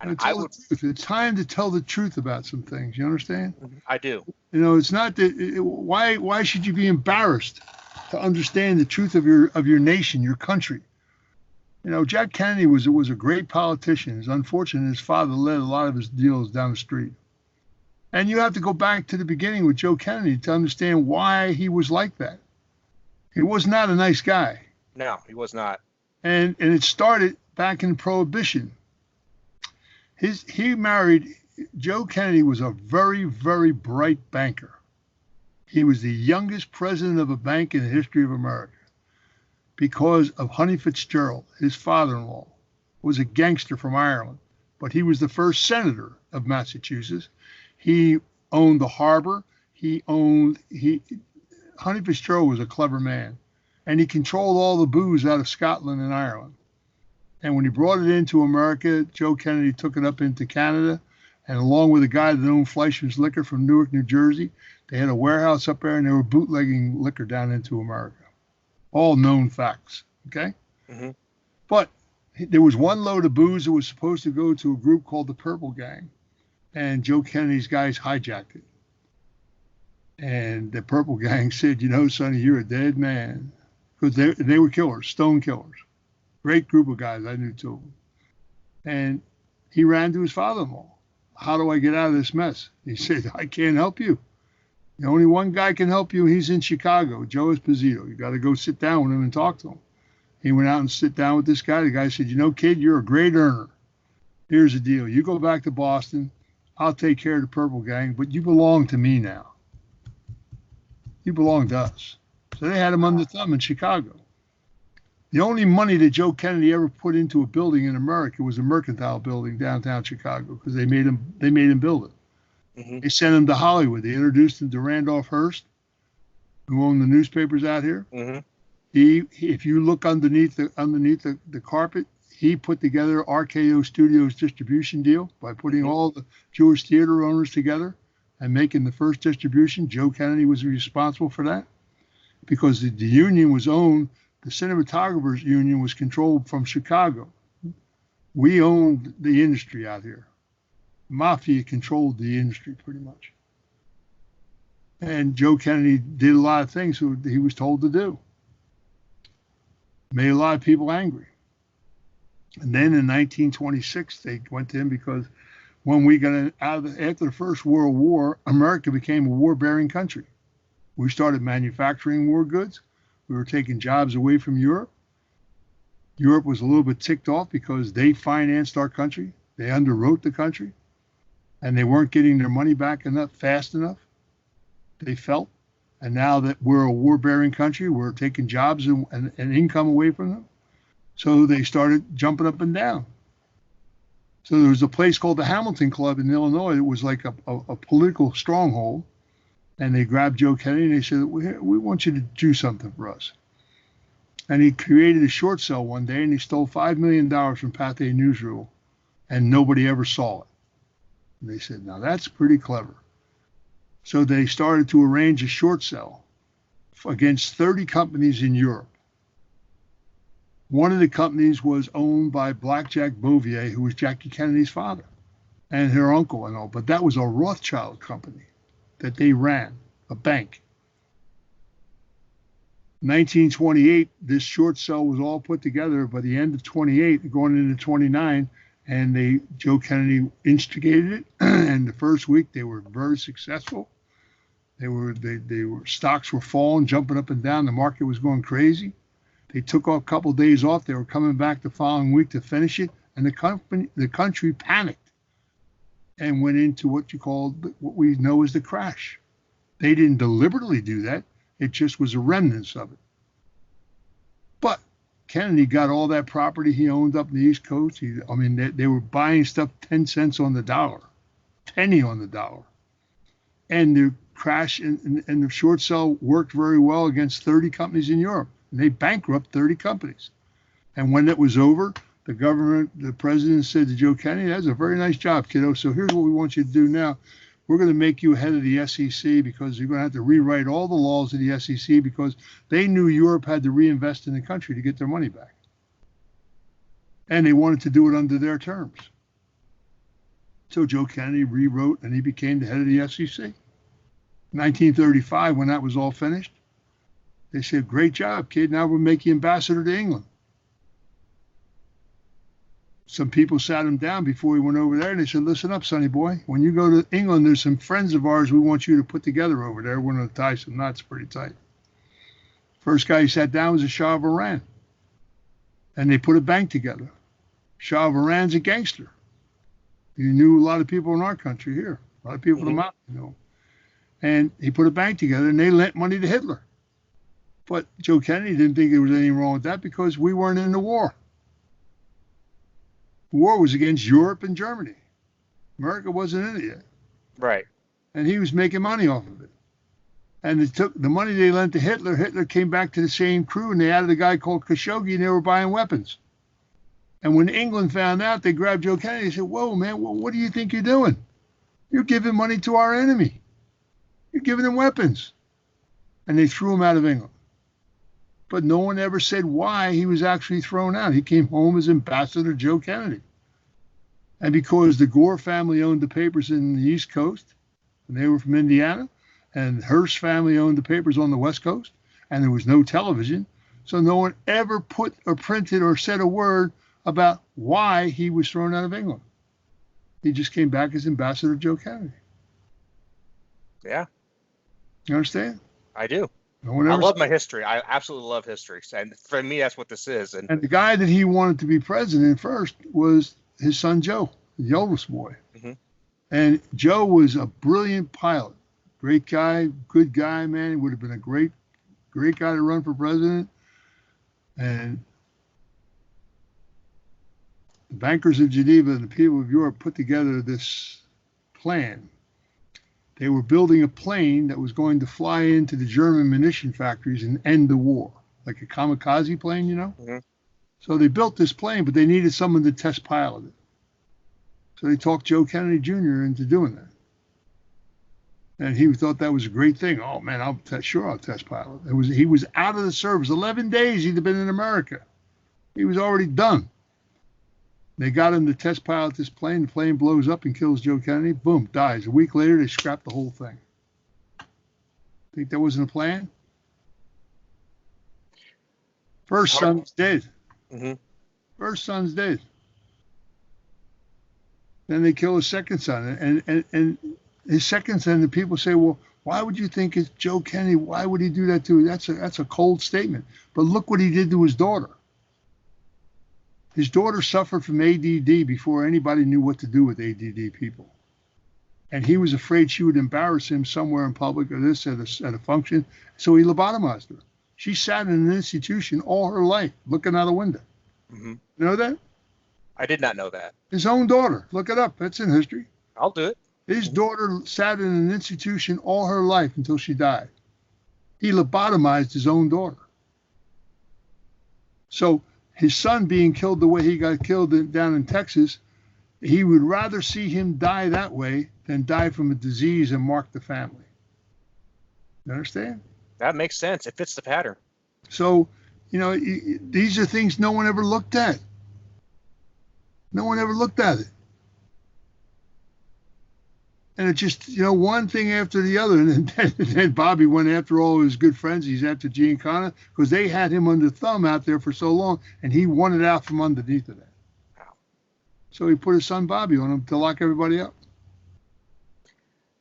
And it's time to tell the truth about some things. You understand? I do. It's not that. Why should you be embarrassed to understand the truth of your nation, your country? Jack Kennedy was a great politician. It's unfortunate his father led a lot of his deals down the street. And you have to go back to the beginning with Joe Kennedy to understand why he was like that. He was not a nice guy. No, he was not. And it started back in Prohibition. Joe Kennedy was a very, very bright banker. He was the youngest president of a bank in the history of America because of Honey Fitzgerald. His father-in-law was a gangster from Ireland, but he was the first senator of Massachusetts. He owned the harbor. Honey Fitzgerald was a clever man, and he controlled all the booze out of Scotland and Ireland. And when he brought it into America, Joe Kennedy took it up into Canada, and along with a guy that owned Fleischmann's Liquor from Newark, New Jersey, they had a warehouse up there, and they were bootlegging liquor down into America. All known facts, okay? Mm-hmm. But there was one load of booze that was supposed to go to a group called the Purple Gang, and Joe Kennedy's guys hijacked it. And the Purple Gang said, Sonny, you're a dead man. Because they were killers, stone killers. Great group of guys, I knew two of them. And he ran to his father-in-law. How do I get out of this mess? He said, I can't help you. Only one guy can help you. He's in Chicago, Joe Esposito. You got to go sit down with him and talk to him. He went out and sit down with this guy. The guy said, kid, you're a great earner. Here's the deal. You go back to Boston. I'll take care of the Purple Gang, but you belong to me now. You belong to us. So they had him under thumb in Chicago. The only money that Joe Kennedy ever put into a building in America was a Mercantile building downtown Chicago because they made him build it. Mm-hmm. They sent him to Hollywood. They introduced him to Randolph Hearst, who owned the newspapers out here. Mm-hmm. If you look underneath the carpet, he put together RKO Studios distribution deal by putting all the Jewish theater owners together and making the first distribution. Joe Kennedy was responsible for that because the union was owned. The cinematographers union was controlled from Chicago. We owned the industry out here. Mafia controlled the industry pretty much. And Joe Kennedy did a lot of things that he was told to do. Made a lot of people angry. And then in 1926, they went to him because when we got after the First World War, America became a war-bearing country. We started manufacturing war goods. We were taking jobs away from Europe. Europe was a little bit ticked off because they financed our country. They underwrote the country. And they weren't getting their money back fast enough, they felt. And now that we're a war-bearing country, we're taking jobs and income away from them. So they started jumping up and down. So there was a place called the Hamilton Club in Illinois. It was like a political stronghold. And they grabbed Joe Kennedy and they said, we want you to do something for us. And he created a short sale one day and he stole $5 million from Pathé Newsreel and nobody ever saw it. And they said, now that's pretty clever. So they started to arrange a short sale against 30 companies in Europe. One of the companies was owned by Blackjack Bouvier, who was Jackie Kennedy's father, and her uncle and all. But that was a Rothschild company that they ran, a bank. 1928, this short sale was all put together by the end of 28, going into 29, and Joe Kennedy instigated it. And the first week they were very successful. Stocks were falling, jumping up and down. The market was going crazy. They took a couple of days off. They were coming back the following week to finish it, and the country panicked and went into what we know as the crash. They didn't deliberately do that. It just was a remnants of it. But Kennedy got all that property he owned up in the East Coast. They were buying stuff 10 cents on the dollar, penny on the dollar. And the crash and the short sale worked very well against 30 companies in Europe. And they bankrupted 30 companies. And when it was over, the president said to Joe Kennedy, that's a very nice job, kiddo. So here's what we want you to do now. We're going to make you head of the SEC because you're going to have to rewrite all the laws of the SEC because they knew Europe had to reinvest in the country to get their money back. And they wanted to do it under their terms. So Joe Kennedy rewrote and he became the head of the SEC. 1935, when that was all finished, they said, great job, kid. Now we'll make you ambassador to England. Some people sat him down before he went over there and they said, listen up, sonny boy. When you go to England, there's some friends of ours we want you to put together over there. We're going to tie some knots pretty tight. First guy he sat down was the Shah of Iran. And they put a bank together. Shah of Iran's a gangster. He knew a lot of people in our country here. A lot of people in the mountain, you know. And he put a bank together and they lent money to Hitler. But Joe Kennedy didn't think there was anything wrong with that because we weren't in the war. The war was against Europe and Germany. America wasn't in it yet. Right. And he was making money off of it. And they took the money they lent to Hitler. Hitler came back to the same crew and they added a guy called Khashoggi and they were buying weapons. And when England found out, they grabbed Joe Kennedy and said, whoa, man, what do you think you're doing? You're giving money to our enemy. You're giving them weapons. And they threw him out of England. But no one ever said why he was actually thrown out. He came home as Ambassador Joe Kennedy. And because the Gore family owned the papers in the East Coast, and they were from Indiana, and Hearst family owned the papers on the West Coast, and there was no television, so no one ever put or printed or said a word about why he was thrown out of England. He just came back as Ambassador Joe Kennedy. Yeah. You understand? I do. No I love my history. I absolutely love history. And for me, that's what this is. And the guy that he wanted to be president first was his son, Joe, the oldest boy. Mm-hmm. And Joe was a brilliant pilot. Great guy, good guy, man. He would have been a great guy to run for president. And the bankers of Geneva and the people of Europe put together this plan. They were building a plane that was going to fly into the German munition factories and end the war, like a kamikaze plane, you know? Mm-hmm. So they built this plane, but they needed someone to test pilot it. So they talked Joe Kennedy Jr. into doing that. And he thought that was a great thing. Oh, man, I'll test pilot. He was out of the service. 11 days he'd have been in America. He was already done. They got him to test pilot this plane. The plane blows up and kills Joe Kennedy. Boom, dies. A week later, they scrapped the whole thing. Think that wasn't a plan? First son's dead. Mm-hmm. First son's dead. Then they kill his second son. And his second son, the people say, well, why would you think it's Joe Kennedy? Why would he do that to you? That's a cold statement. But look what he did to his daughter. His daughter suffered from ADD before anybody knew what to do with ADD people. And he was afraid she would embarrass him somewhere in public or this at a function. So he lobotomized her. She sat in an institution all her life, looking out a window. Mm-hmm. You know that? I did not know that. His own daughter. Look it up. That's in history. I'll do it. His daughter sat in an institution all her life until she died. He lobotomized his own daughter. So his son being killed the way he got killed down in Texas, he would rather see him die that way than die from a disease and mark the family. You understand? That makes sense. It fits the pattern. So, these are things no one ever looked at. No one ever looked at it. And it just, one thing after the other. And then Bobby went after all his good friends. He's after Giancana because they had him under thumb out there for so long, and he won it out from underneath of that. Wow. So he put his son Bobby on him to lock everybody up.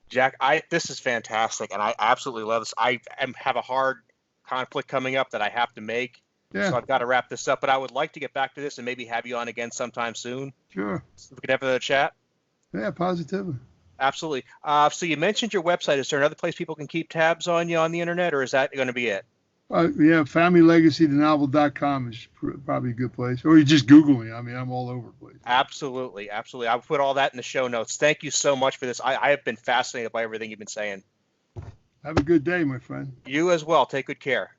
Jack, this is fantastic, and I absolutely love this. I have a hard conflict coming up that I have to make, so I've got to wrap this up. But I would like to get back to this and maybe have you on again sometime soon. Sure. So we could have a chat. Yeah, positively. Absolutely. So you mentioned your website. Is there another place people can keep tabs on you on the internet, or is that going to be it? FamilyLegacyTheNovel.com is probably a good place. Or you just Google me. I mean, I'm all over the place. Absolutely. Absolutely. I'll put all that in the show notes. Thank you so much for this. I have been fascinated by everything you've been saying. Have a good day, my friend. You as well. Take good care.